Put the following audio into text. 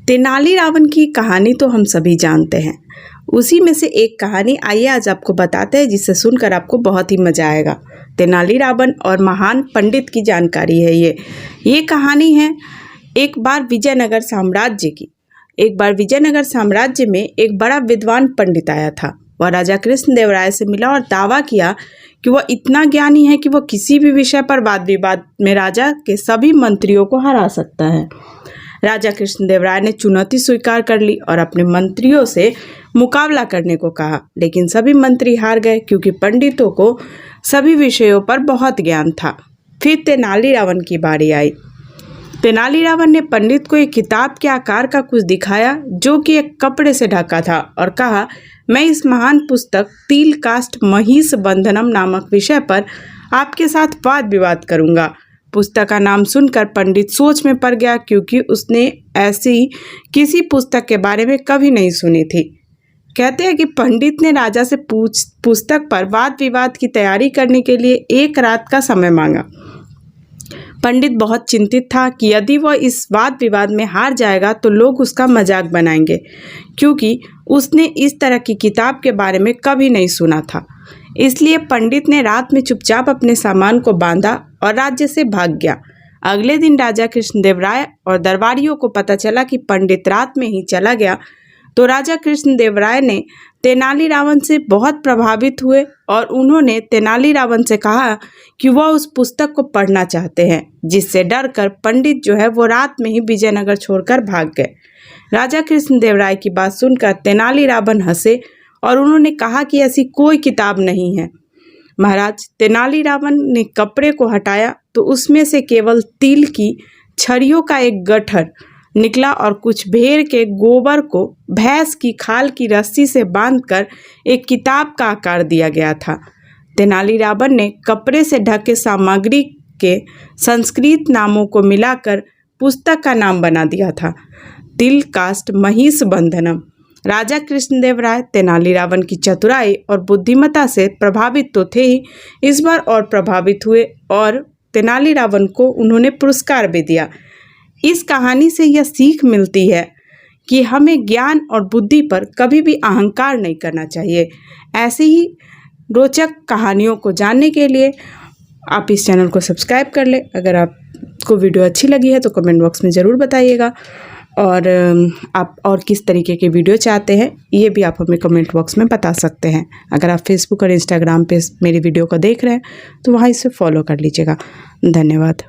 तेनालीरामन की कहानी तो हम सभी जानते हैं। उसी में से एक कहानी आइए आज आपको बताते हैं, जिसे सुनकर आपको बहुत ही मज़ा आएगा। तेनालीरामन और महान पंडित की जानकारी है ये कहानी है एक बार विजयनगर साम्राज्य की। एक बार विजयनगर साम्राज्य में एक बड़ा विद्वान पंडित आया था। वह राजा कृष्णदेवराय से मिला और दावा किया कि वह इतना ज्ञानी है कि वह किसी भी विषय पर वाद विवाद में राजा के सभी मंत्रियों को हरा सकता है। राजा कृष्णदेवराय ने चुनौती स्वीकार कर ली और अपने मंत्रियों से मुकाबला करने को कहा, लेकिन सभी मंत्री हार गए क्योंकि पंडितों को सभी विषयों पर बहुत ज्ञान था। फिर तेनालीरामन की बारी आई। तेनालीरामन ने पंडित को एक किताब के आकार का कुछ दिखाया जो कि एक कपड़े से ढका था और कहा, मैं इस महान पुस्तक तिल काष्ठ महिष बंधनम नामक विषय पर आपके साथ वाद विवाद करूंगा। पुस्तक का नाम सुनकर पंडित सोच में पड़ गया, क्योंकि उसने ऐसी किसी पुस्तक के बारे में कभी नहीं सुनी थी। कहते हैं कि पंडित ने राजा से पुस्तक पर वाद विवाद की तैयारी करने के लिए एक रात का समय मांगा। पंडित बहुत चिंतित था कि यदि वह इस वाद विवाद में हार जाएगा तो लोग उसका मजाक बनाएंगे, क्योंकि उसने इस तरह की किताब के बारे में कभी नहीं सुना था। इसलिए पंडित ने रात में चुपचाप अपने सामान को बांधा और राज्य से भाग गया। अगले दिन राजा कृष्णदेवराय और दरबारियों को पता चला कि पंडित रात में ही चला गया, तो राजा कृष्णदेवराय ने तेनालीरामन से बहुत प्रभावित हुए और उन्होंने तेनालीरामन से कहा कि वह उस पुस्तक को पढ़ना चाहते हैं, जिससे डरकर पंडित जो है वो रात में ही विजयनगर छोड़कर भाग गए। राजा कृष्णदेवराय की बात सुनकर तेनालीरामन हंसे और उन्होंने कहा कि ऐसी कोई किताब नहीं है। महाराज, तेनालीरामन ने कपड़े को हटाया तो उसमें से केवल तिल की छड़ियों का एक गट्ठर निकला और कुछ भेड़ के गोबर को भैंस की खाल की रस्सी से बांधकर एक किताब का आकार दिया गया था। तेनालीरामन ने कपड़े से ढके सामग्री के संस्कृत नामों को मिलाकर पुस्तक का नाम बना दिया था, तिल काष्ठ महिष बंधनम। राजा कृष्णदेवराय तेनालीरामन की चतुराई और बुद्धिमत्ता से प्रभावित तो थे ही, इस बार और प्रभावित हुए और तेनालीरामन को उन्होंने पुरस्कार भी दिया। इस कहानी से यह सीख मिलती है कि हमें ज्ञान और बुद्धि पर कभी भी अहंकार नहीं करना चाहिए। ऐसी ही रोचक कहानियों को जानने के लिए आप इस चैनल को सब्सक्राइब कर लें। अगर आपको वीडियो अच्छी लगी है तो कमेंट बॉक्स में ज़रूर बताइएगा, और आप और किस तरीके के वीडियो चाहते हैं ये भी आप हमें कमेंट बॉक्स में बता सकते हैं। अगर आप फेसबुक और इंस्टाग्राम पे मेरी वीडियो को देख रहे हैं तो वहाँ इसे फॉलो कर लीजिएगा। धन्यवाद।